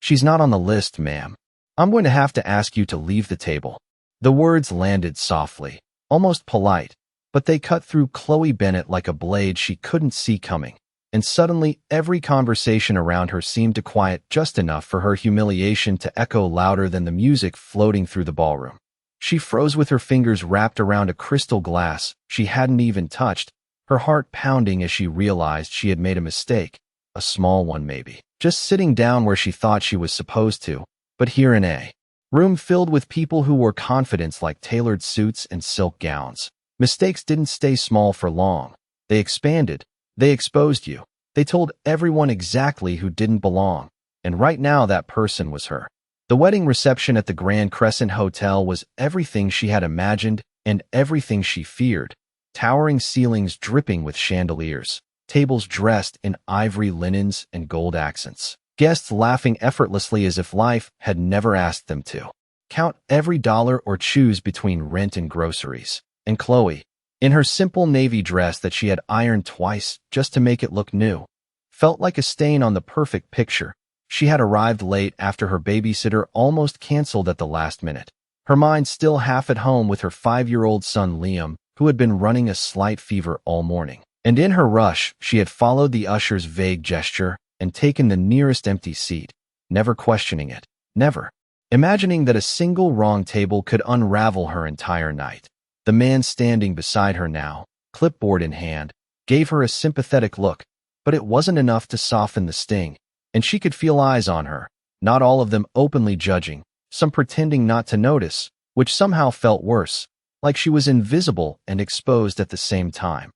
"She's not on the list, ma'am. I'm going to have to ask you to leave the table." The words landed softly, almost polite, but they cut through Chloe Bennett like a blade she couldn't see coming. And suddenly, every conversation around her seemed to quiet just enough for her humiliation to echo louder than the music floating through the ballroom. She froze with her fingers wrapped around a crystal glass she hadn't even touched, her heart pounding as she realized she had made a mistake, a small one maybe, just sitting down where she thought she was supposed to, but here in a room filled with people who wore confidence like tailored suits and silk gowns. Mistakes didn't stay small for long. They expanded. They exposed you. They told everyone exactly who didn't belong. And right now that person was her. The wedding reception at the Grand Crescent Hotel was everything she had imagined and everything she feared. Towering ceilings dripping with chandeliers, tables dressed in ivory linens and gold accents, guests laughing effortlessly as if life had never asked them to count every dollar or choose between rent and groceries. And Chloe, in her simple navy dress that she had ironed twice just to make it look new, felt like a stain on the perfect picture. She had arrived late after her babysitter almost canceled at the last minute, her mind still half at home with her 5-year-old son Liam, who had been running a slight fever all morning. And in her rush, she had followed the usher's vague gesture and taken the nearest empty seat, never questioning it, never imagining that a single wrong table could unravel her entire night. The man standing beside her now, clipboard in hand, gave her a sympathetic look, but it wasn't enough to soften the sting, and she could feel eyes on her, not all of them openly judging, some pretending not to notice, which somehow felt worse, like she was invisible and exposed at the same time.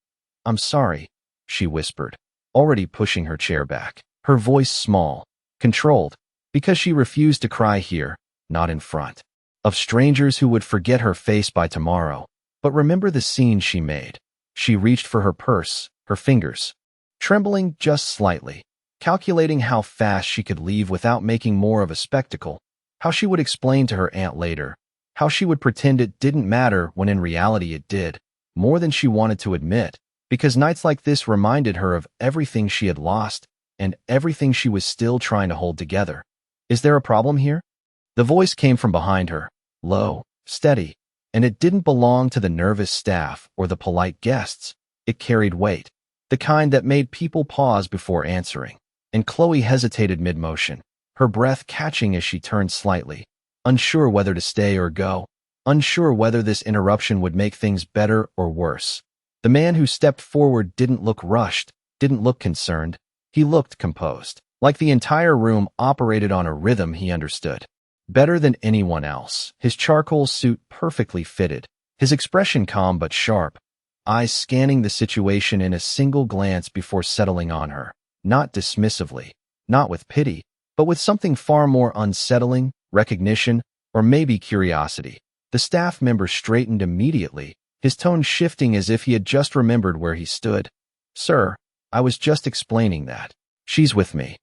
"I'm sorry," she whispered, already pushing her chair back, her voice small, controlled, because she refused to cry here, not in front of strangers who would forget her face by tomorrow. But remember the scene she made. She reached for her purse, her fingers trembling just slightly, calculating how fast she could leave without making more of a spectacle, how she would explain to her aunt later, how she would pretend it didn't matter when in reality it did, more than she wanted to admit, because nights like this reminded her of everything she had lost and everything she was still trying to hold together. "Is there a problem here?" The voice came from behind her, low, steady, and it didn't belong to the nervous staff or the polite guests. It carried weight, the kind that made people pause before answering. And Chloe hesitated mid-motion, her breath catching as she turned slightly, unsure whether to stay or go, unsure whether this interruption would make things better or worse. The man who stepped forward didn't look rushed, didn't look concerned. He looked composed, like the entire room operated on a rhythm he understood better than anyone else. His charcoal suit perfectly fitted, his expression calm but sharp, eyes scanning the situation in a single glance before settling on her, not dismissively, not with pity, but with something far more unsettling, recognition, or maybe curiosity. The staff member straightened immediately, his tone shifting as if he had just remembered where he stood. "Sir, I was just explaining that. She's with me,"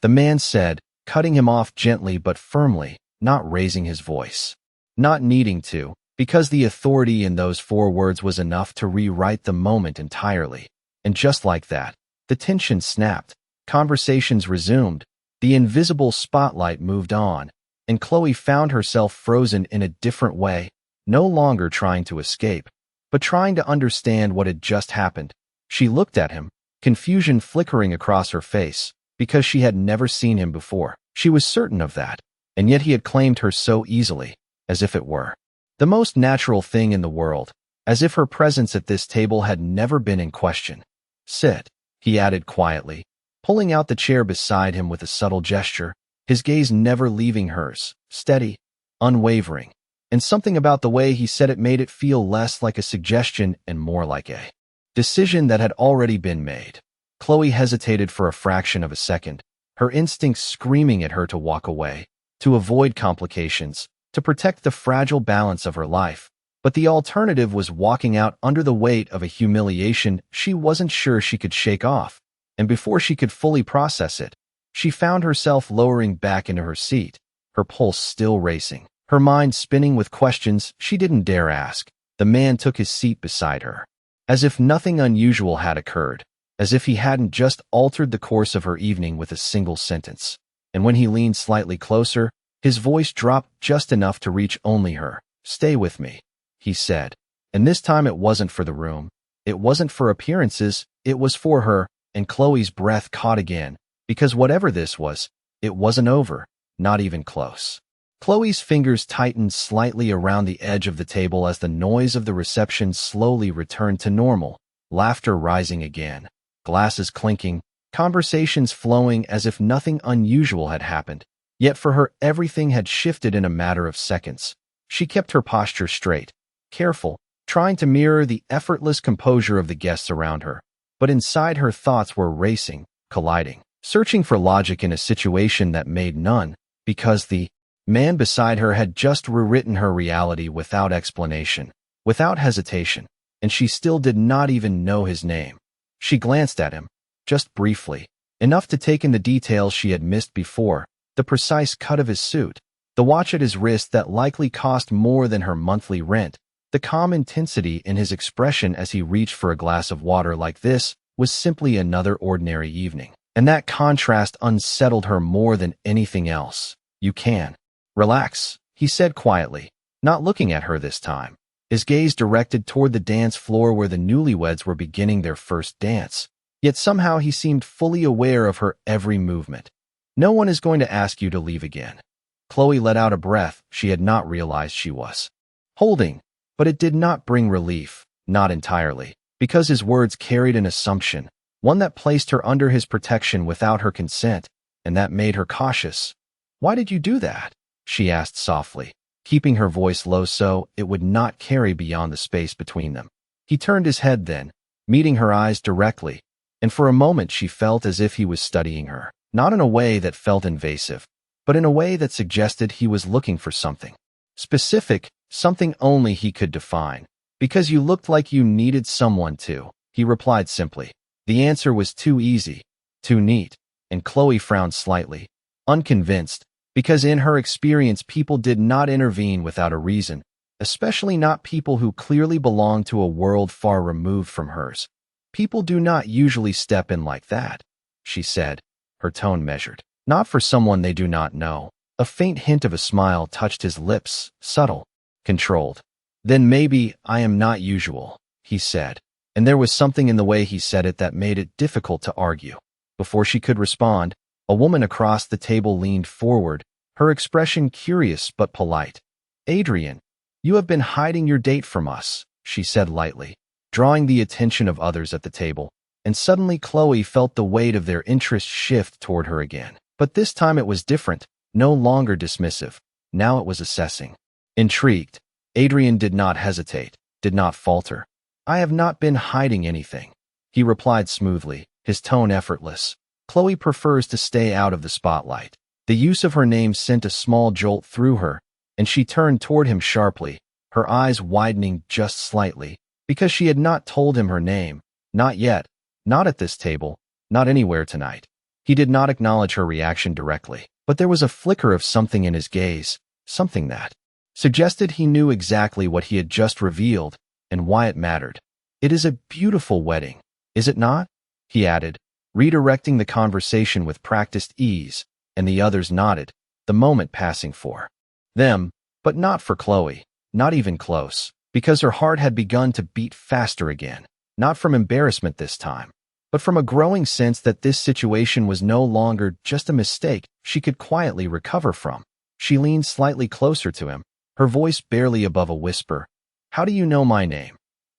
the man said, cutting him off gently but firmly, not raising his voice, not needing to, because the authority in those 4 words was enough to rewrite the moment entirely. And just like that, the tension snapped, conversations resumed, the invisible spotlight moved on, and Chloe found herself frozen in a different way, no longer trying to escape, but trying to understand what had just happened. She looked at him, confusion flickering across her face, because she had never seen him before. She was certain of that, and yet he had claimed her so easily, as if it were the most natural thing in the world, as if her presence at this table had never been in question. "Sit," he added quietly, pulling out the chair beside him with a subtle gesture, his gaze never leaving hers, steady, unwavering, and something about the way he said it made it feel less like a suggestion and more like a decision that had already been made. Chloe hesitated for a fraction of a second, her instincts screaming at her to walk away, to avoid complications, to protect the fragile balance of her life. But the alternative was walking out under the weight of a humiliation she wasn't sure she could shake off. And before she could fully process it, she found herself lowering back into her seat, her pulse still racing, her mind spinning with questions she didn't dare ask. The man took his seat beside her, as if nothing unusual had occurred, as if he hadn't just altered the course of her evening with a single sentence. and when he leaned slightly closer, his voice dropped just enough to reach only her. "Stay with me," he said. And this time it wasn't for the room. It wasn't for appearances. It was for her, and Chloe's breath caught again, because whatever this was, it wasn't over, not even close. Chloe's fingers tightened slightly around the edge of the table as the noise of the reception slowly returned to normal, laughter rising again, glasses clinking, conversations flowing as if nothing unusual had happened. Yet for her, everything had shifted in a matter of seconds. She kept her posture straight, careful, trying to mirror the effortless composure of the guests around her. But inside her thoughts were racing, colliding, searching for logic in a situation that made none, because the man beside her had just rewritten her reality without explanation, without hesitation, and she still did not even know his name. She glanced at him, just briefly, enough to take in the details she had missed before, the precise cut of his suit, the watch at his wrist that likely cost more than her monthly rent, the calm intensity in his expression as he reached for a glass of water. Like this was simply another ordinary evening, and that contrast unsettled her more than anything else. "You can relax," he said quietly, not looking at her this time, his gaze directed toward the dance floor where the newlyweds were beginning their first dance. Yet somehow he seemed fully aware of her every movement. "No one is going to ask you to leave again." Chloe let out a breath she had not realized she was holding, but it did not bring relief, not entirely, because his words carried an assumption, one that placed her under his protection without her consent, and that made her cautious. "Why did you do that?" she asked softly, keeping her voice low so it would not carry beyond the space between them. He turned his head then, meeting her eyes directly, and for a moment she felt as if he was studying her, not in a way that felt invasive, but in a way that suggested he was looking for something specific, something only he could define. "Because you looked like you needed someone to," he replied simply. The answer was too easy, too neat, and Chloe frowned slightly, unconvinced, because in her experience people did not intervene without a reason, especially not people who clearly belonged to a world far removed from hers. "People do not usually step in like that," she said, her tone measured. "Not for someone they do not know." A faint hint of a smile touched his lips, subtle, controlled. "Then maybe I am not usual," he said, and there was something in the way he said it that made it difficult to argue. Before she could respond, a woman across the table leaned forward, her expression curious but polite. "Adrian, you have been hiding your date from us," she said lightly, drawing the attention of others at the table, and suddenly Chloe felt the weight of their interest shift toward her again. But this time it was different, no longer dismissive. Now it was assessing. Intrigued, Adrian did not hesitate, did not falter. "I have not been hiding anything," he replied smoothly, his tone effortless. Chloe prefers to stay out of the spotlight. The use of her name sent a small jolt through her, and she turned toward him sharply, her eyes widening just slightly, because she had not told him her name. Not yet, not at this table, not anywhere tonight. He did not acknowledge her reaction directly, but there was a flicker of something in his gaze, something that suggested he knew exactly what he had just revealed and why it mattered. "It is a beautiful wedding, is it not?" he added, redirecting the conversation with practiced ease, and the others nodded, the moment passing for them, but not for Chloe, not even close, because her heart had begun to beat faster again, not from embarrassment this time, but from a growing sense that this situation was no longer just a mistake she could quietly recover from. She leaned slightly closer to him, her voice barely above a whisper. "How do you know my name?"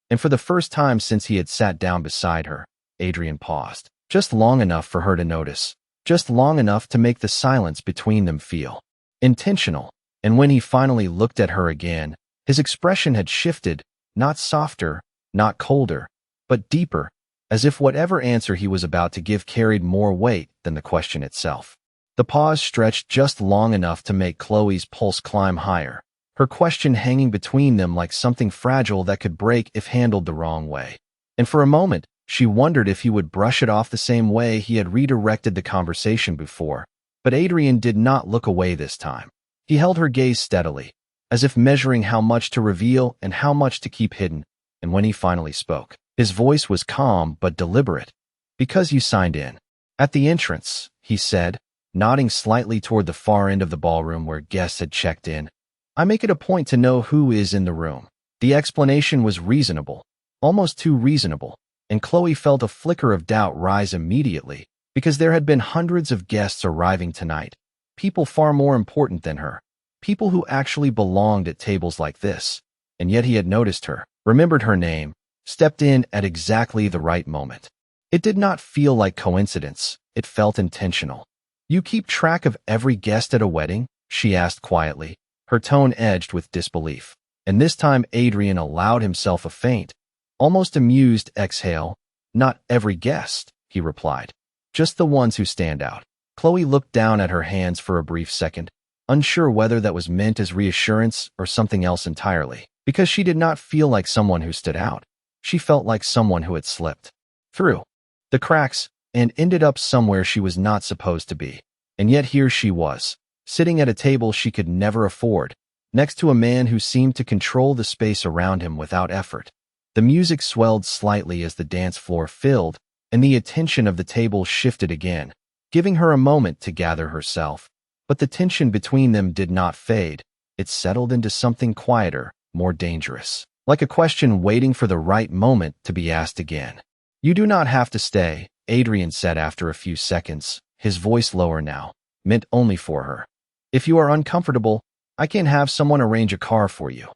And for the first time since he had sat down beside her, Adrian paused, just long enough for her to notice, just long enough to make the silence between them feel intentional. And when he finally looked at her again, his expression had shifted, not softer, not colder, but deeper, as if whatever answer he was about to give carried more weight than the question itself. The pause stretched just long enough to make Chloe's pulse climb higher, her question hanging between them like something fragile that could break if handled the wrong way. And for a moment, she wondered if he would brush it off the same way he had redirected the conversation before. But Adrian did not look away this time. He held her gaze steadily, as if measuring how much to reveal and how much to keep hidden, and when he finally spoke, his voice was calm but deliberate. "Because you signed in at the entrance," he said, nodding slightly toward the far end of the ballroom where guests had checked in. "I make it a point to know who is in the room." The explanation was reasonable, almost too reasonable, and Chloe felt a flicker of doubt rise immediately, because there had been hundreds of guests arriving tonight, people far more important than her, people who actually belonged at tables like this. And yet he had noticed her, remembered her name, stepped in at exactly the right moment. It did not feel like coincidence, it felt intentional. "You keep track of every guest at a wedding?" she asked quietly, her tone edged with disbelief. And this time Adrian allowed himself a faint, almost amused exhale. "Not every guest," he replied. "Just the ones who stand out." Chloe looked down at her hands for a brief second, unsure whether that was meant as reassurance or something else entirely, because she did not feel like someone who stood out. She felt like someone who had slipped through the cracks and ended up somewhere she was not supposed to be. And yet here she was, sitting at a table she could never afford, next to a man who seemed to control the space around him without effort. The music swelled slightly as the dance floor filled, and the attention of the table shifted again, giving her a moment to gather herself. But the tension between them did not fade. It settled into something quieter, more dangerous, like a question waiting for the right moment to be asked again. "You do not have to stay," Adrian said after a few seconds, his voice lower now, meant only for her. "If you are uncomfortable, I can have someone arrange a car for you."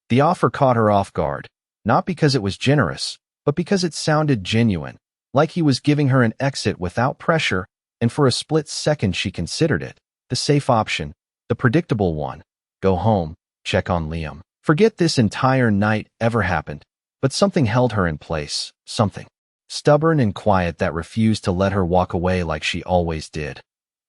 The offer caught her off guard, not because it was generous, but because it sounded genuine, like he was giving her an exit without pressure, and for a split second she considered it, the safe option, the predictable one. Go home, check on Liam. Forget this entire night ever happened. But something held her in place, something stubborn and quiet that refused to let her walk away like she always did.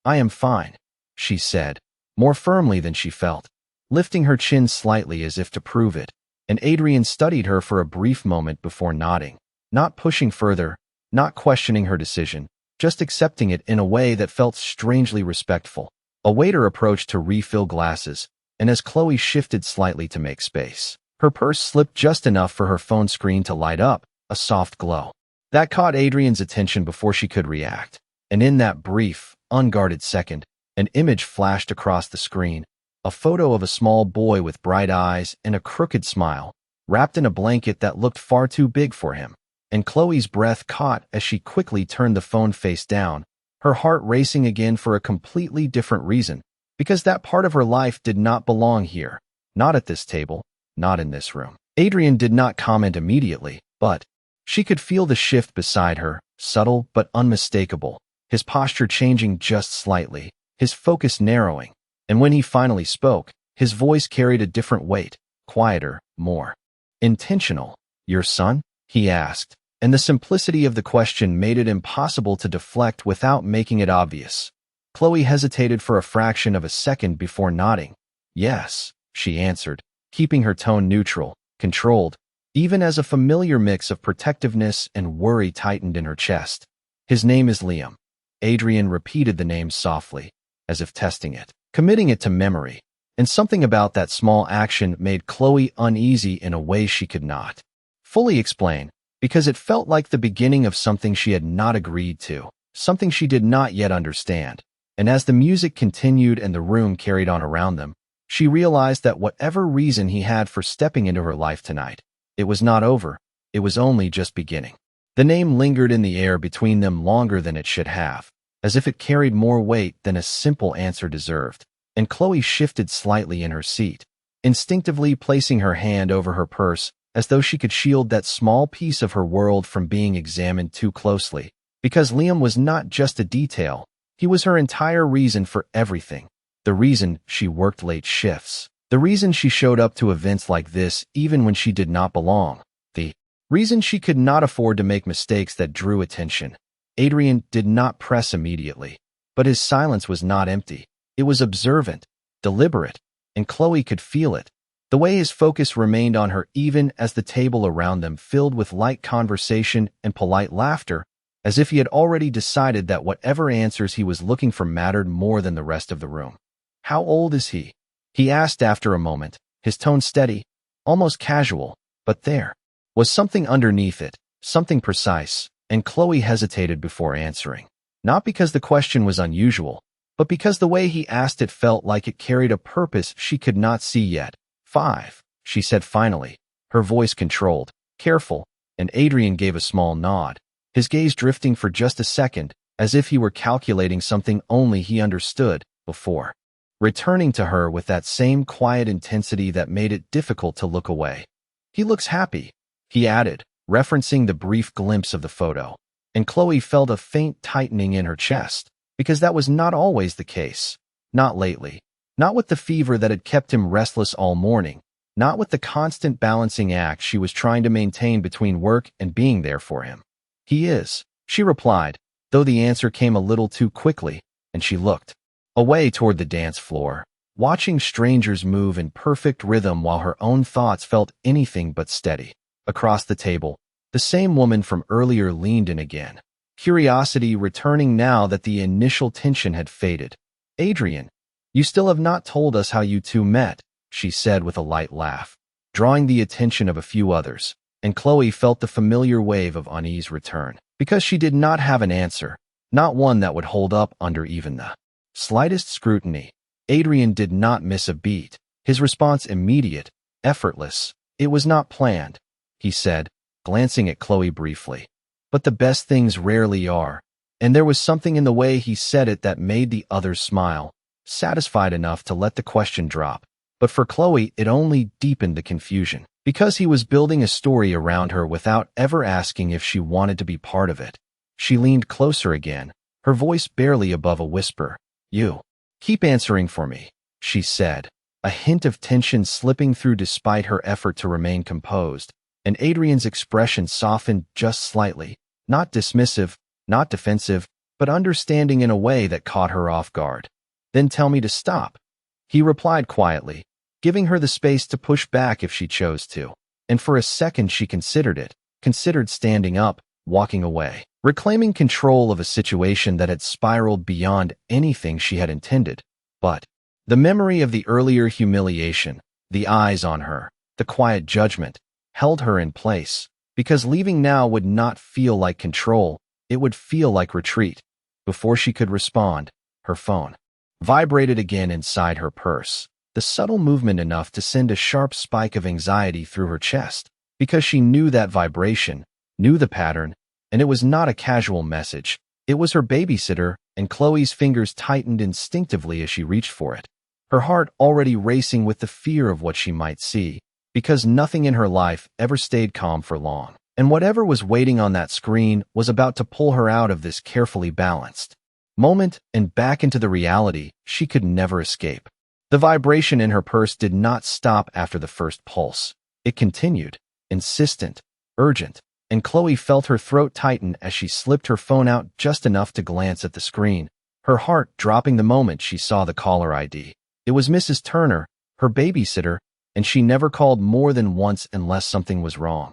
"I am fine," she said, more firmly than she felt, lifting her chin slightly as if to prove it, and Adrian studied her for a brief moment before nodding, not pushing further, not questioning her decision, just accepting it in a way that felt strangely respectful. A waiter approached to refill glasses, and as Chloe shifted slightly to make space, her purse slipped just enough for her phone screen to light up, a soft glow. That caught Adrian's attention before she could react, and in that brief, unguarded second, an image flashed across the screen, a photo of a small boy with bright eyes and a crooked smile, wrapped in a blanket that looked far too big for him. And Chloe's breath caught as she quickly turned the phone face down, her heart racing again for a completely different reason, because that part of her life did not belong here, not at this table, not in this room. Adrian did not comment immediately, but she could feel the shift beside her, subtle but unmistakable, his posture changing just slightly, his focus narrowing, and when he finally spoke, his voice carried a different weight, quieter, more intentional. "Your son?" he asked, and the simplicity of the question made it impossible to deflect without making it obvious. Chloe hesitated for a fraction of a second before nodding. "Yes," she answered, keeping her tone neutral, controlled, even as a familiar mix of protectiveness and worry tightened in her chest. "His name is Liam." Adrian repeated the name softly, as if testing it, committing it to memory, and something about that small action made Chloe uneasy in a way she could not fully explain, because it felt like the beginning of something she had not agreed to, something she did not yet understand. And as the music continued and the room carried on around them, she realized that whatever reason he had for stepping into her life tonight, it was not over, it was only just beginning. The name lingered in the air between them longer than it should have, as if it carried more weight than a simple answer deserved, and Chloe shifted slightly in her seat, instinctively placing her hand over her purse as though she could shield that small piece of her world from being examined too closely, because Liam was not just a detail, he was her entire reason for everything, the reason she worked late shifts, the reason she showed up to events like this even when she did not belong, the reason she could not afford to make mistakes that drew attention. Adrian did not press immediately, but his silence was not empty. It was observant, deliberate, and Chloe could feel it, the way his focus remained on her even as the table around them filled with light conversation and polite laughter, as if he had already decided that whatever answers he was looking for mattered more than the rest of the room. "How old is he?" he asked after a moment, his tone steady, almost casual, but there was something underneath it, something precise, and Chloe hesitated before answering. Not because the question was unusual, but because the way he asked it felt like it carried a purpose she could not see yet. 5, she said finally, her voice controlled, careful, and Adrian gave a small nod, his gaze drifting for just a second, as if he were calculating something only he understood, before returning to her with that same quiet intensity that made it difficult to look away. He looks happy, he added, referencing the brief glimpse of the photo, and Chloe felt a faint tightening in her chest, because that was not always the case. Not lately. Not with the fever that had kept him restless all morning, not with the constant balancing act she was trying to maintain between work and being there for him. He is, she replied, though the answer came a little too quickly, and she looked away toward the dance floor, watching strangers move in perfect rhythm while her own thoughts felt anything but steady. Across the table, the same woman from earlier leaned in again, curiosity returning now that the initial tension had faded. Adrian, you still have not told us how you two met, she said with a light laugh, drawing the attention of a few others, and Chloe felt the familiar wave of unease return, because she did not have an answer, not one that would hold up under even the slightest scrutiny. Adrian did not miss a beat, his response immediate, effortless. It was not planned, he said, glancing at Chloe briefly. But the best things rarely are, and there was something in the way he said it that made the others smile, satisfied enough to let the question drop. But for Chloe, it only deepened the confusion, because he was building a story around her without ever asking if she wanted to be part of it. She leaned closer again, her voice barely above a whisper. You keep answering for me, she said, a hint of tension slipping through despite her effort to remain composed, and Adrian's expression softened just slightly, not dismissive, not defensive, but understanding in a way that caught her off guard. Then tell me to stop, he replied quietly, giving her the space to push back if she chose to. And for a second she considered it, considered standing up, walking away, reclaiming control of a situation that had spiraled beyond anything she had intended. But the memory of the earlier humiliation, the eyes on her, the quiet judgment, held her in place, because leaving now would not feel like control, it would feel like retreat. Before she could respond, her phone vibrated again inside her purse, the subtle movement enough to send a sharp spike of anxiety through her chest, because she knew that vibration, knew the pattern, and it was not a casual message. It was her babysitter, and Chloe's fingers tightened instinctively as she reached for it, her heart already racing with the fear of what she might see, because nothing in her life ever stayed calm for long, and whatever was waiting on that screen was about to pull her out of this carefully balanced moment and back into the reality she could never escape. The vibration in her purse did not stop after the first pulse. It continued, insistent, urgent, and Chloe felt her throat tighten as she slipped her phone out just enough to glance at the screen, her heart dropping the moment she saw the caller ID. It was Mrs. Turner, her babysitter, and she never called more than once unless something was wrong.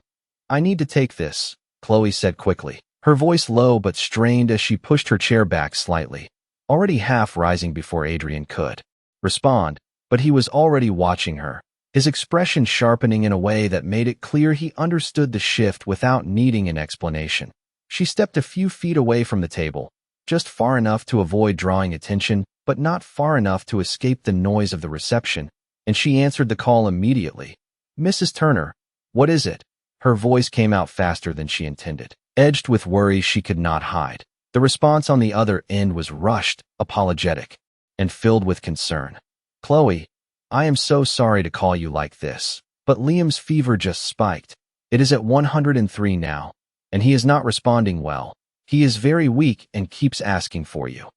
I need to take this, Chloe said quickly, her voice low but strained as she pushed her chair back slightly, already half rising before Adrian could respond, but he was already watching her, his expression sharpening in a way that made it clear he understood the shift without needing an explanation. She stepped a few feet away from the table, just far enough to avoid drawing attention, but not far enough to escape the noise of the reception, and she answered the call immediately. Mrs. Turner, what is it? Her voice came out faster than she intended, edged with worry she could not hide. The response on the other end was rushed, apologetic, and filled with concern. Chloe, I am so sorry to call you like this, but Liam's fever just spiked. It is at 103 now, and he is not responding well. He is very weak and keeps asking for you.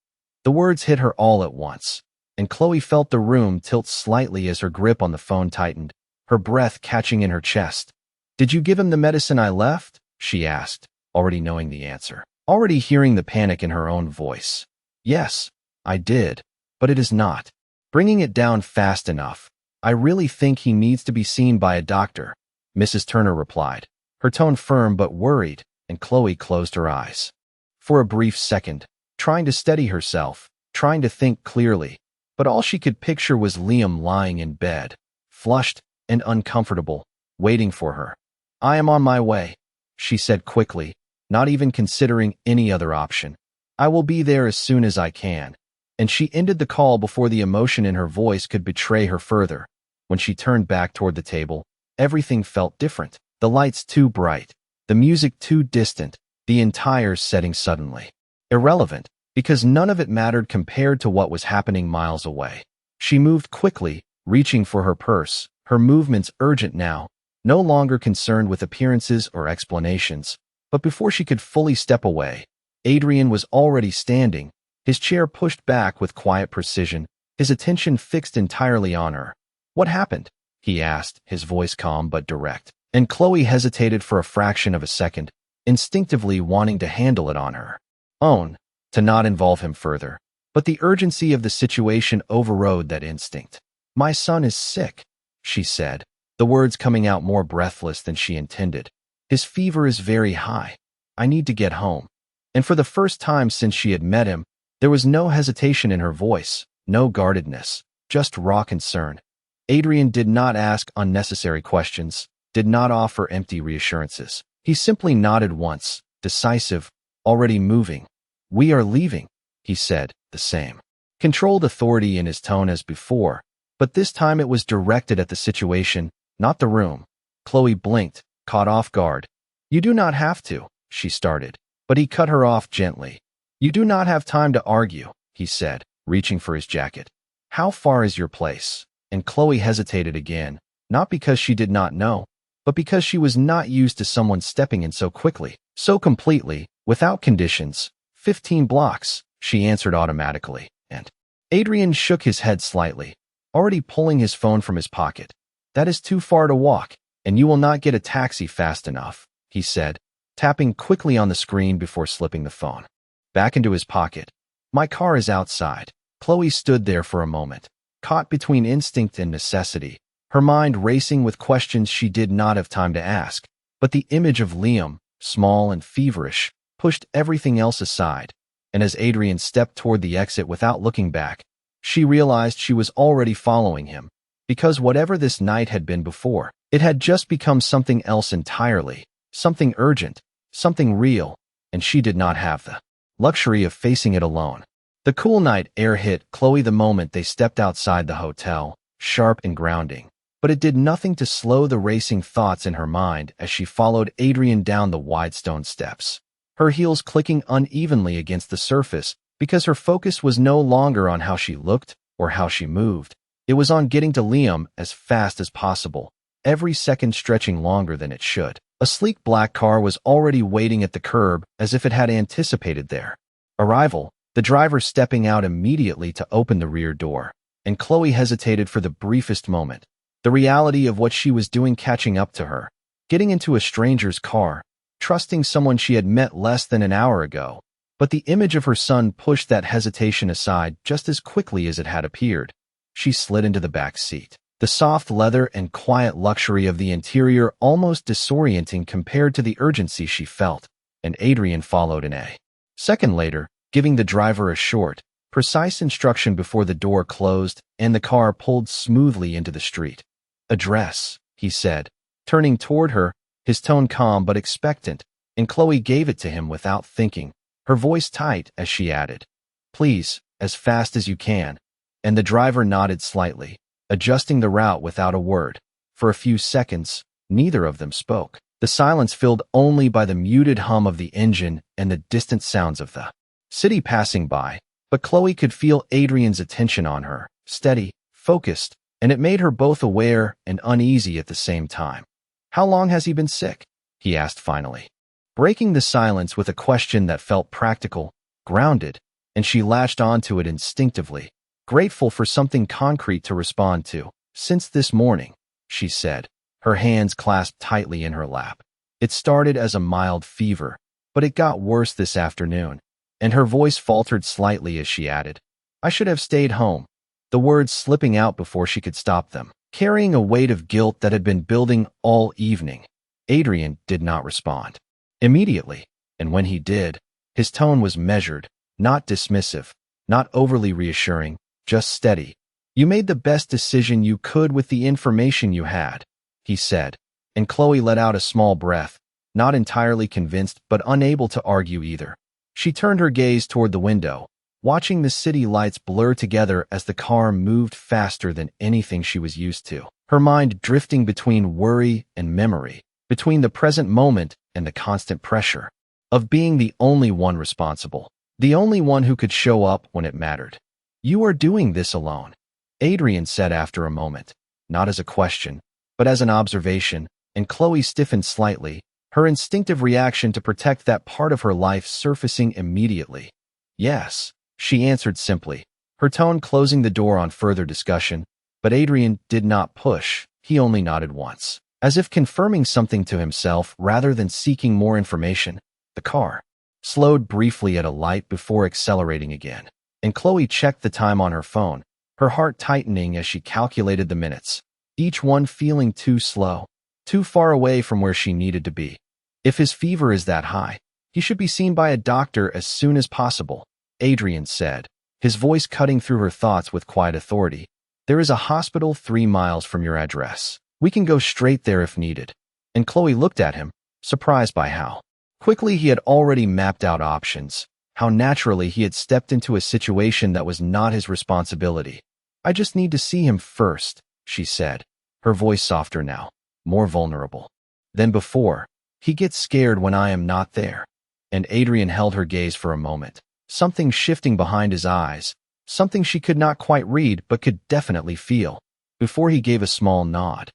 The words hit her all at once, and Chloe felt the room tilt slightly as her grip on the phone tightened, her breath catching in her chest. Did you give him the medicine I left? She asked, already knowing the answer, already hearing the panic in her own voice. Yes, I did, but it is not bringing it down fast enough. I really think he needs to be seen by a doctor, Mrs. Turner replied, her tone firm but worried, and Chloe closed her eyes. For a brief second, trying to steady herself, trying to think clearly, but all she could picture was Liam lying in bed, flushed and uncomfortable, waiting for her. I am on my way, she said quickly, not even considering any other option. I will be there as soon as I can. and she ended the call before the emotion in her voice could betray her further. When she turned back toward the table, everything felt different. The lights too bright, the music too distant, the entire setting suddenly irrelevant, because none of it mattered compared to what was happening miles away. She moved quickly, reaching for her purse, her movements urgent now, no longer concerned with appearances or explanations. But before she could fully step away, Adrian was already standing, his chair pushed back with quiet precision, his attention fixed entirely on her. "What happened?" he asked, his voice calm but direct. And Chloe hesitated for a fraction of a second, instinctively wanting to handle it on her own, to not involve him further. But the urgency of the situation overrode that instinct. "My son is sick," she said, the words coming out more breathless than she intended. "His fever is very high. I need to get home." And for the first time since she had met him, there was no hesitation in her voice, no guardedness, just raw concern. Adrian did not ask unnecessary questions, did not offer empty reassurances. He simply nodded once, decisive, already moving. "We are leaving," he said, the same controlled authority in his tone as before, but this time it was directed at the situation, not the room. Chloe blinked, caught off guard. "You do not have to," she started, but he cut her off gently. "You do not have time to argue," he said, reaching for his jacket. "How far is your place?" And Chloe hesitated again, not because she did not know, but because she was not used to someone stepping in so quickly, so completely, without conditions. 15 blocks, she answered automatically, and Adrian shook his head slightly, already pulling his phone from his pocket. "That is too far to walk, and you will not get a taxi fast enough," he said, tapping quickly on the screen before slipping the phone back into his pocket. "My car is outside." Chloe stood there for a moment, caught between instinct and necessity, her mind racing with questions she did not have time to ask. But the image of Liam, small and feverish, pushed everything else aside, and as Adrian stepped toward the exit without looking back, she realized she was already following him, because whatever this night had been before, it had just become something else entirely, something urgent, something real, and she did not have the luxury of facing it alone. The cool night air hit Chloe the moment they stepped outside the hotel, sharp and grounding, but it did nothing to slow the racing thoughts in her mind as she followed Adrian down the wide stone steps, her heels clicking unevenly against the surface because her focus was no longer on how she looked or how she moved. It was on getting to Liam as fast as possible, every second stretching longer than it should. A sleek black car was already waiting at the curb as if it had anticipated their arrival, the driver stepping out immediately to open the rear door, and Chloe hesitated for the briefest moment. The reality of what she was doing catching up to her, getting into a stranger's car, trusting someone she had met less than an hour ago. But the image of her son pushed that hesitation aside just as quickly as it had appeared. She slid into the back seat, the soft leather and quiet luxury of the interior almost disorienting compared to the urgency she felt, and Adrian followed in a second later, giving the driver a short, precise instruction before the door closed and the car pulled smoothly into the street. "Address," he said, turning toward her, his tone calm but expectant, and Chloe gave it to him without thinking, her voice tight as she added, "Please, as fast as you can." And the driver nodded slightly, adjusting the route without a word. For a few seconds, neither of them spoke, the silence filled only by the muted hum of the engine and the distant sounds of the city passing by. But Chloe could feel Adrian's attention on her, steady, focused, and it made her both aware and uneasy at the same time. "How long has he been sick?" he asked finally, breaking the silence with a question that felt practical, grounded, and she latched onto it instinctively, grateful for something concrete to respond to. "Since this morning," she said, her hands clasped tightly in her lap. "It started as a mild fever, but it got worse this afternoon," and her voice faltered slightly as she added, "I should have stayed home," the words slipping out before she could stop them, carrying a weight of guilt that had been building all evening. Adrian did not respond immediately, and when he did, his tone was measured, not dismissive, not overly reassuring, just steady. "You made the best decision you could with the information you had," he said, and Chloe let out a small breath, not entirely convinced but unable to argue either. She turned her gaze toward the window, watching the city lights blur together as the car moved faster than anything she was used to, her mind drifting between worry and memory, between the present moment and the constant pressure of being the only one responsible, the only one who could show up when it mattered. "You are doing this alone," Adrian said after a moment, not as a question, but as an observation, and Chloe stiffened slightly, her instinctive reaction to protect that part of her life surfacing immediately. "Yes," she answered simply, her tone closing the door on further discussion, but Adrian did not push. He only nodded once, as if confirming something to himself rather than seeking more information. The car slowed briefly at a light before accelerating again, and Chloe checked the time on her phone, her heart tightening as she calculated the minutes, each one feeling too slow, too far away from where she needed to be. "If his fever is that high, he should be seen by a doctor as soon as possible," Adrian said, his voice cutting through her thoughts with quiet authority. "There is a hospital 3 miles from your address. We can go straight there if needed." And Chloe looked at him, surprised by how quickly he had already mapped out options, how naturally he had stepped into a situation that was not his responsibility. "I just need to see him first," she said, her voice softer now, more vulnerable than before. "He gets scared when I am not there." And Adrian held her gaze for a moment, something shifting behind his eyes, something she could not quite read but could definitely feel, before he gave a small nod.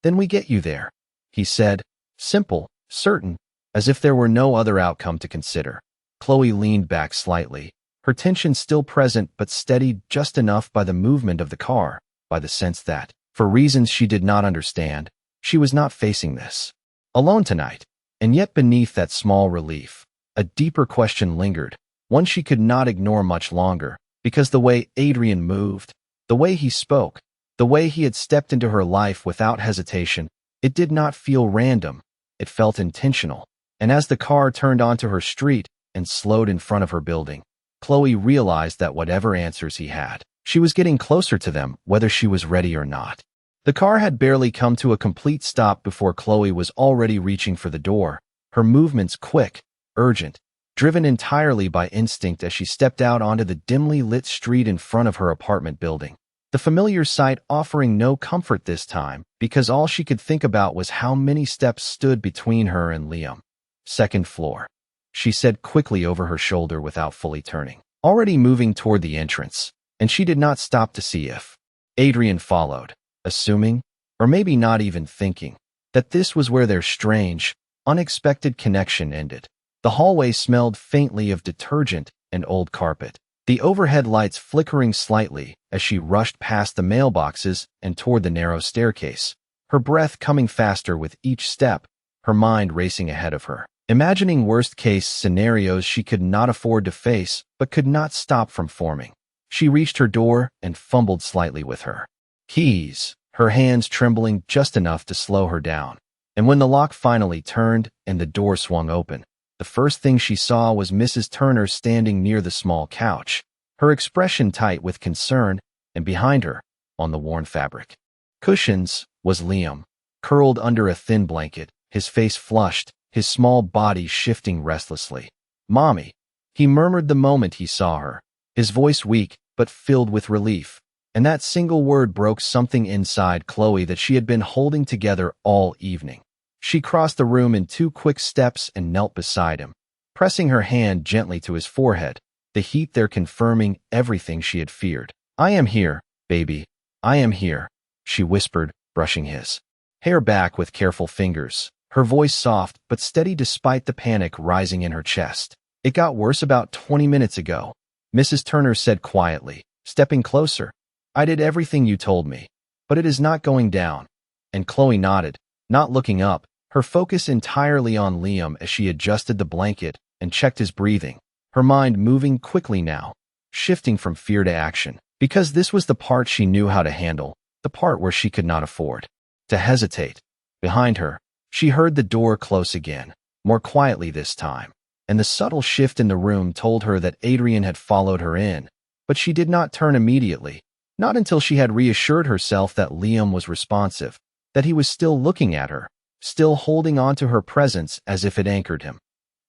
"Then we get you there," he said, simple, certain, as if there were no other outcome to consider. Chloe leaned back slightly, her tension still present but steadied just enough by the movement of the car, by the sense that, for reasons she did not understand, she was not facing this alone tonight. And yet beneath that small relief, a deeper question lingered, one she could not ignore much longer, because the way Adrian moved, the way he spoke, the way he had stepped into her life without hesitation, it did not feel random, it felt intentional. And as the car turned onto her street and slowed in front of her building, Chloe realized that whatever answers he had, she was getting closer to them, whether she was ready or not. The car had barely come to a complete stop before Chloe was already reaching for the door, her movements quick, urgent, driven entirely by instinct as she stepped out onto the dimly lit street in front of her apartment building. The familiar sight offering no comfort this time, because all she could think about was how many steps stood between her and Liam. "Second floor," she said quickly over her shoulder without fully turning, already moving toward the entrance, and she did not stop to see if Adrian followed, assuming, or maybe not even thinking, that this was where their strange, unexpected connection ended. The hallway smelled faintly of detergent and old carpet, the overhead lights flickering slightly as she rushed past the mailboxes and toward the narrow staircase, her breath coming faster with each step, her mind racing ahead of her, imagining worst-case scenarios she could not afford to face but could not stop from forming. She reached her door and fumbled slightly with her keys, her hands trembling just enough to slow her down. And when the lock finally turned and the door swung open, the first thing she saw was Mrs. Turner standing near the small couch, her expression tight with concern, and behind her, on the worn fabric cushions, was Liam, curled under a thin blanket, his face flushed, his small body shifting restlessly. "Mommy," he murmured the moment he saw her, his voice weak but filled with relief. And that single word broke something inside Chloe that she had been holding together all evening. She crossed the room in 2 quick steps and knelt beside him, pressing her hand gently to his forehead, the heat there confirming everything she had feared. "I am here, baby. I am here," she whispered, brushing his hair back with careful fingers, her voice soft but steady despite the panic rising in her chest. "It got worse about 20 minutes ago," Mrs. Turner said quietly, stepping closer. "I did everything you told me, but it is not going down." And Chloe nodded, not looking up, her focus entirely on Liam as she adjusted the blanket and checked his breathing, her mind moving quickly now, shifting from fear to action, because this was the part she knew how to handle, the part where she could not afford to hesitate. Behind her, she heard the door close again, more quietly this time, and the subtle shift in the room told her that Adrian had followed her in, but she did not turn immediately. Not until she had reassured herself that Liam was responsive, that he was still looking at her, still holding on to her presence as if it anchored him.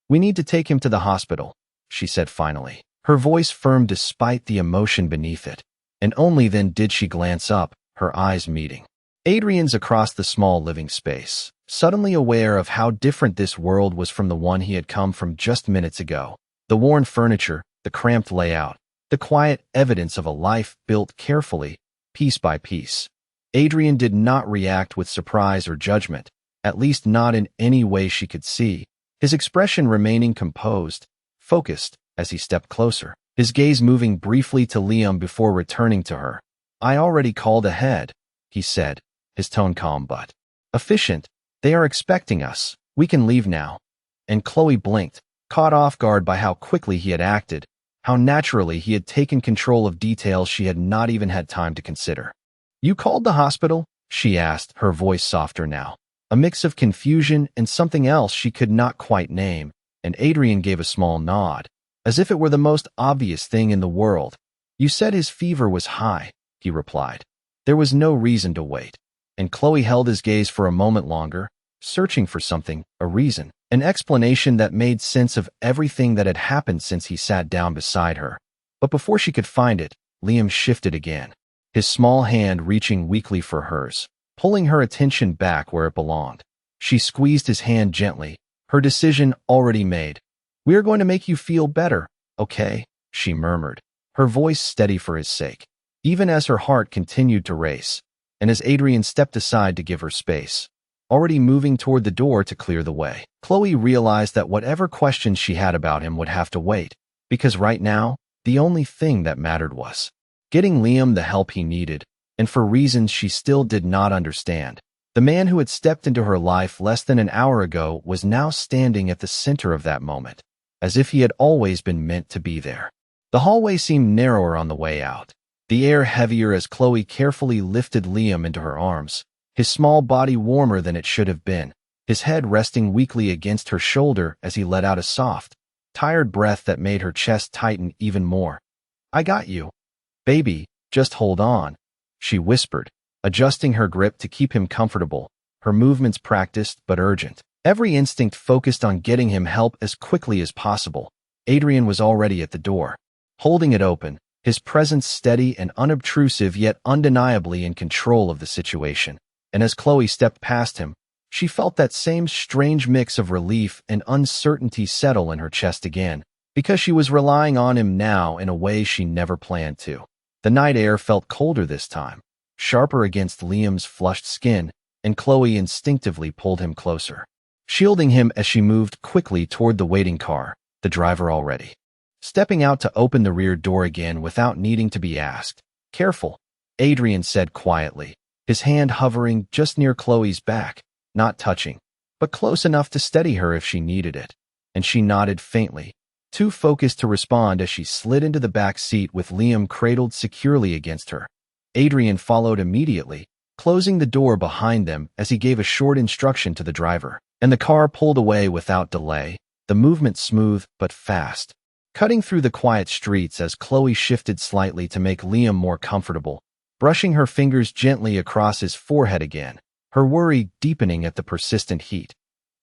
"We need to take him to the hospital," she said finally, Her voice firm despite the emotion beneath it, and only then did she glance up, her eyes meeting Adrian's across the small living space, suddenly aware of how different this world was from the one he had come from just minutes ago. The worn furniture, the cramped layout, the quiet evidence of a life built carefully, piece by piece. Adrian did not react with surprise or judgment, at least not in any way she could see, his expression remaining composed, focused, as he stepped closer, his gaze moving briefly to Liam before returning to her. "I already called ahead," he said, his tone calm but efficient. "They are expecting us. We can leave now." And Chloe blinked, caught off guard by how quickly he had acted, how naturally he had taken control of details she had not even had time to consider. "You called the hospital?" she asked, her voice softer now, a mix of confusion and something else she could not quite name, and Adrian gave a small nod, as if it were the most obvious thing in the world. "You said his fever was high," he replied. There was no reason to wait, and Chloe held his gaze for a moment longer, searching for something, a reason, an explanation that made sense of everything that had happened since he sat down beside her. But before she could find it, Liam shifted again, his small hand reaching weakly for hers, pulling her attention back where it belonged. She squeezed his hand gently, her decision already made. "We are going to make you feel better, okay?" she murmured, her voice steady for his sake, even as her heart continued to race, and as Adrian stepped aside to give her space, already moving toward the door to clear the way. Chloe realized that whatever questions she had about him would have to wait, because right now, the only thing that mattered was getting Liam the help he needed, and for reasons she still did not understand. The man who had stepped into her life less than an hour ago was now standing at the center of that moment, as if he had always been meant to be there. The hallway seemed narrower on the way out, the air heavier as Chloe carefully lifted Liam into her arms, his small body warmer than it should have been, his head resting weakly against her shoulder as he let out a soft, tired breath that made her chest tighten even more. "I got you. Baby, just hold on," she whispered, adjusting her grip to keep him comfortable, her movements practiced but urgent, every instinct focused on getting him help as quickly as possible. Adrian was already at the door, holding it open, his presence steady and unobtrusive yet undeniably in control of the situation. And as Chloe stepped past him, she felt that same strange mix of relief and uncertainty settle in her chest again, because she was relying on him now in a way she never planned to. The night air felt colder this time, sharper against Liam's flushed skin, and Chloe instinctively pulled him closer, shielding him as she moved quickly toward the waiting car, the driver already stepping out to open the rear door again without needing to be asked. "Careful," Adrian said quietly, his hand hovering just near Chloe's back, not touching, but close enough to steady her if she needed it, and she nodded faintly, too focused to respond as she slid into the back seat with Liam cradled securely against her. Adrian followed immediately, closing the door behind them as he gave a short instruction to the driver, and the car pulled away without delay, the movement smooth but fast, cutting through the quiet streets as Chloe shifted slightly to make Liam more comfortable, brushing her fingers gently across his forehead again, her worry deepening at the persistent heat.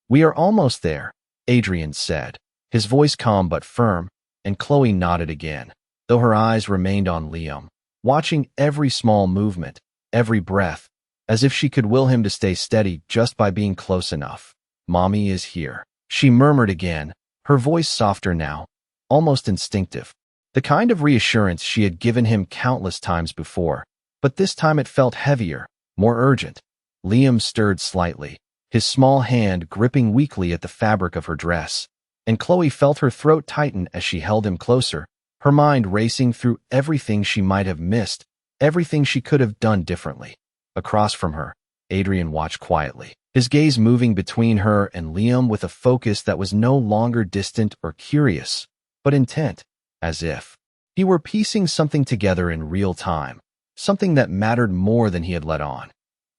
"We are almost there," Adrian said, his voice calm but firm, and Chloe nodded again, though her eyes remained on Liam, watching every small movement, every breath, as if she could will him to stay steady just by being close enough. "Mommy is here," she murmured again, her voice softer now, almost instinctive, the kind of reassurance she had given him countless times before, but this time it felt heavier, more urgent. Liam stirred slightly, his small hand gripping weakly at the fabric of her dress, and Chloe felt her throat tighten as she held him closer, her mind racing through everything she might have missed, everything she could have done differently. Across from her, Adrian watched quietly, his gaze moving between her and Liam with a focus that was no longer distant or curious, but intent, as if he were piecing something together in real time, something that mattered more than he had let on.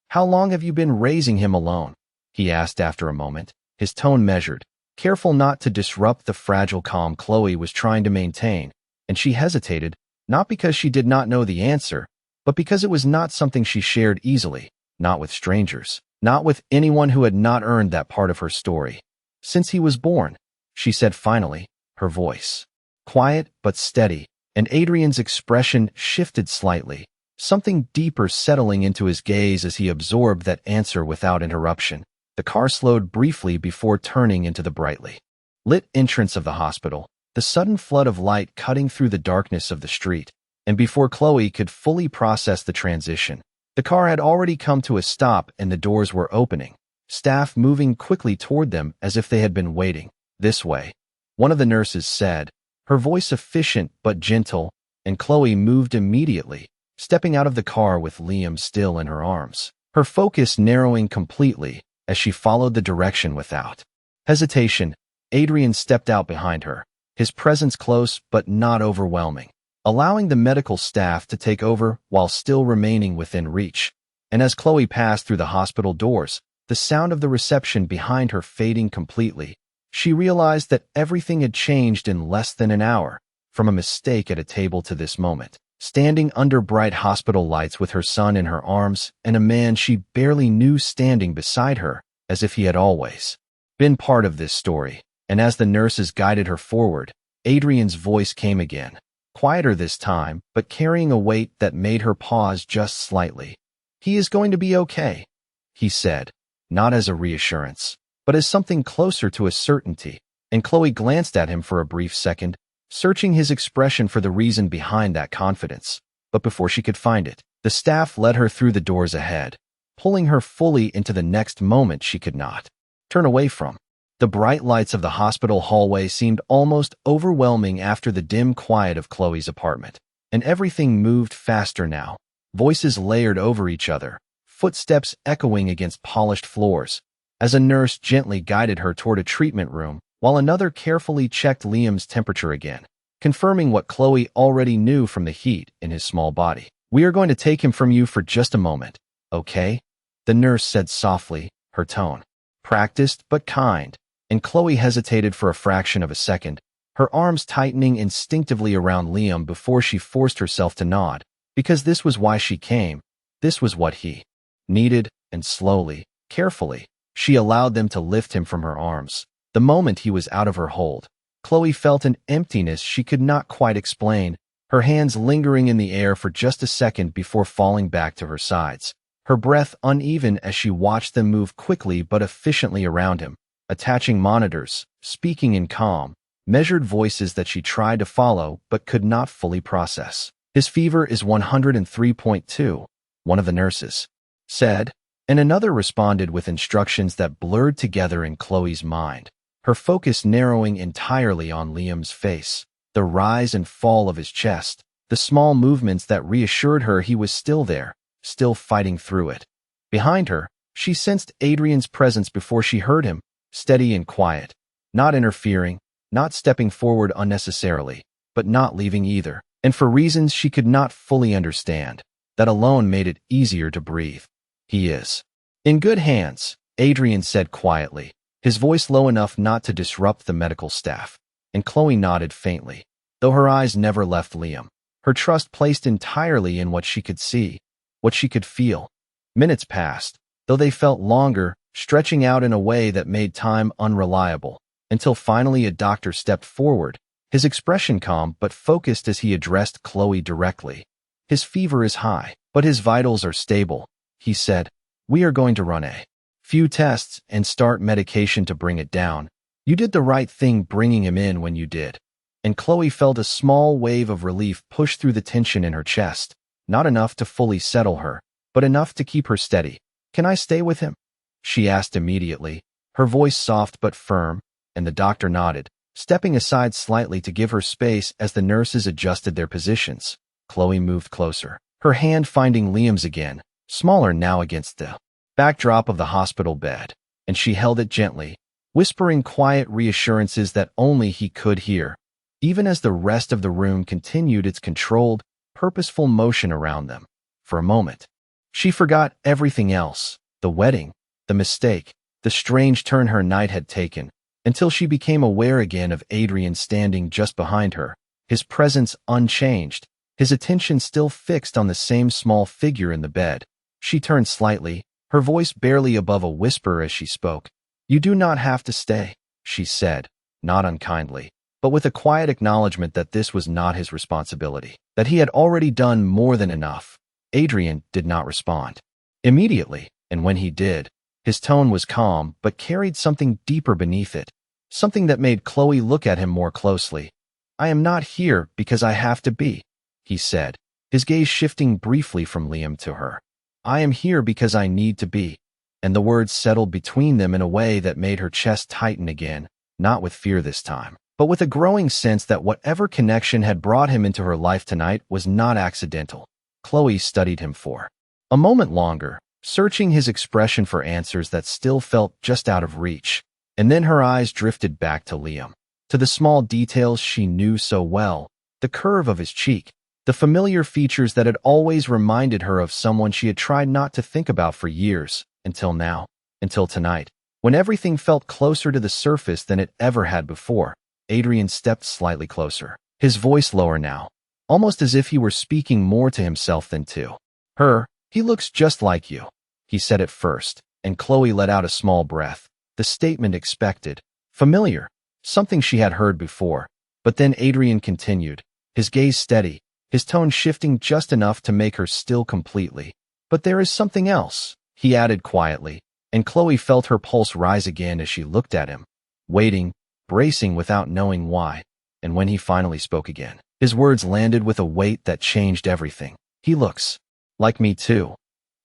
"How long have you been raising him alone?" he asked after a moment, his tone measured, careful not to disrupt the fragile calm Chloe was trying to maintain, and she hesitated, not because she did not know the answer, but because it was not something she shared easily, not with strangers, not with anyone who had not earned that part of her story. "Since he was born," she said finally, her voice quiet but steady, and Adrian's expression shifted slightly, something deeper settling into his gaze as he absorbed that answer without interruption. The car slowed briefly before turning into the brightly lit entrance of the hospital, the sudden flood of light cutting through the darkness of the street. And before Chloe could fully process the transition, the car had already come to a stop and the doors were opening, staff moving quickly toward them as if they had been waiting. "This way," one of the nurses said, her voice efficient but gentle, and Chloe moved immediately, stepping out of the car with Liam still in her arms, her focus narrowing completely as she followed the direction without hesitation. Adrian stepped out behind her, his presence close but not overwhelming, allowing the medical staff to take over while still remaining within reach. And as Chloe passed through the hospital doors, the sound of the reception behind her fading completely, she realized that everything had changed in less than an hour, from a mistake at a table to this moment, standing under bright hospital lights with her son in her arms and a man she barely knew standing beside her, as if he had always been part of this story. And as the nurses guided her forward, Adrian's voice came again, quieter this time, but carrying a weight that made her pause just slightly. "He is going to be okay," he said, not as a reassurance, but as something closer to a certainty. And Chloe glanced at him for a brief second, searching his expression for the reason behind that confidence. But before she could find it, the staff led her through the doors ahead, pulling her fully into the next moment she could not turn away from. The bright lights of the hospital hallway seemed almost overwhelming after the dim quiet of Chloe's apartment, and everything moved faster now, voices layered over each other, footsteps echoing against polished floors, as a nurse gently guided her toward a treatment room, while another carefully checked Liam's temperature again, confirming what Chloe already knew from the heat in his small body. "We are going to take him from you for just a moment, okay?" the nurse said softly, her tone practiced but kind. And Chloe hesitated for a fraction of a second, her arms tightening instinctively around Liam before she forced herself to nod, because this was why she came, this was what he needed, and slowly, carefully, she allowed them to lift him from her arms. The moment he was out of her hold, Chloe felt an emptiness she could not quite explain, her hands lingering in the air for just a second before falling back to her sides, her breath uneven as she watched them move quickly but efficiently around him, attaching monitors, speaking in calm, measured voices that she tried to follow but could not fully process. "His fever is 103.2, one of the nurses said, and another responded with instructions that blurred together in Chloe's mind, her focus narrowing entirely on Liam's face, the rise and fall of his chest, the small movements that reassured her he was still there, still fighting through it. Behind her, she sensed Adrian's presence before she heard him, steady and quiet, not interfering, not stepping forward unnecessarily, but not leaving either, and for reasons she could not fully understand. That alone made it easier to breathe. "He is in good hands," Adrian said quietly, his voice low enough not to disrupt the medical staff, and Chloe nodded faintly, though her eyes never left Liam, her trust placed entirely in what she could see, what she could feel. Minutes passed, though they felt longer, stretching out in a way that made time unreliable, until finally a doctor stepped forward, his expression calm but focused as he addressed Chloe directly. "His fever is high, but his vitals are stable," he said. "We are going to run a few tests and start medication to bring it down. You did the right thing bringing him in when you did." And Chloe felt a small wave of relief push through the tension in her chest, not enough to fully settle her, but enough to keep her steady. "Can I stay with him?" she asked immediately, her voice soft but firm, and the doctor nodded, stepping aside slightly to give her space as the nurses adjusted their positions. Chloe moved closer, her hand finding Liam's again, smaller now against the backdrop of the hospital bed, and she held it gently, whispering quiet reassurances that only he could hear, even as the rest of the room continued its controlled, purposeful motion around them. For a moment, she forgot everything else, the wedding, the mistake, the strange turn her night had taken, until she became aware again of Adrian standing just behind her, his presence unchanged, his attention still fixed on the same small figure in the bed. She turned slightly, her voice barely above a whisper as she spoke. "You do not have to stay," she said, not unkindly, but with a quiet acknowledgement that this was not his responsibility, that he had already done more than enough. Adrian did not respond immediately, and when he did, his tone was calm but carried something deeper beneath it, something that made Chloe look at him more closely. "I am not here because I have to be," he said, his gaze shifting briefly from Liam to her. "I am here because I need to be." And the words settled between them in a way that made her chest tighten again, not with fear this time, but with a growing sense that whatever connection had brought him into her life tonight was not accidental. Chloe studied him for a moment longer, searching his expression for answers that still felt just out of reach, and then her eyes drifted back to Liam, to the small details she knew so well, the curve of his cheek, the familiar features that had always reminded her of someone she had tried not to think about for years, until now, until tonight, when everything felt closer to the surface than it ever had before. Adrian stepped slightly closer, his voice lower now, almost as if he were speaking more to himself than to her. "He looks just like you," he said at first, and Chloe let out a small breath, the statement expected, familiar, something she had heard before. But then Adrian continued, his gaze steady, his tone shifting just enough to make her still completely. "But there is something else," he added quietly, and Chloe felt her pulse rise again as she looked at him, waiting, bracing without knowing why. And when he finally spoke again, his words landed with a weight that changed everything. "He looks like me too."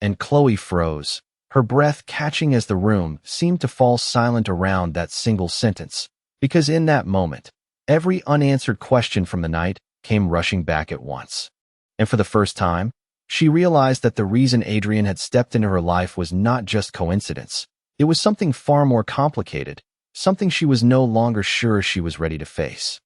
And Chloe froze, her breath catching as the room seemed to fall silent around that single sentence, because in that moment, every unanswered question from the night came rushing back at once. And for the first time, she realized that the reason Adrian had stepped into her life was not just coincidence. It was something far more complicated, something she was no longer sure she was ready to face.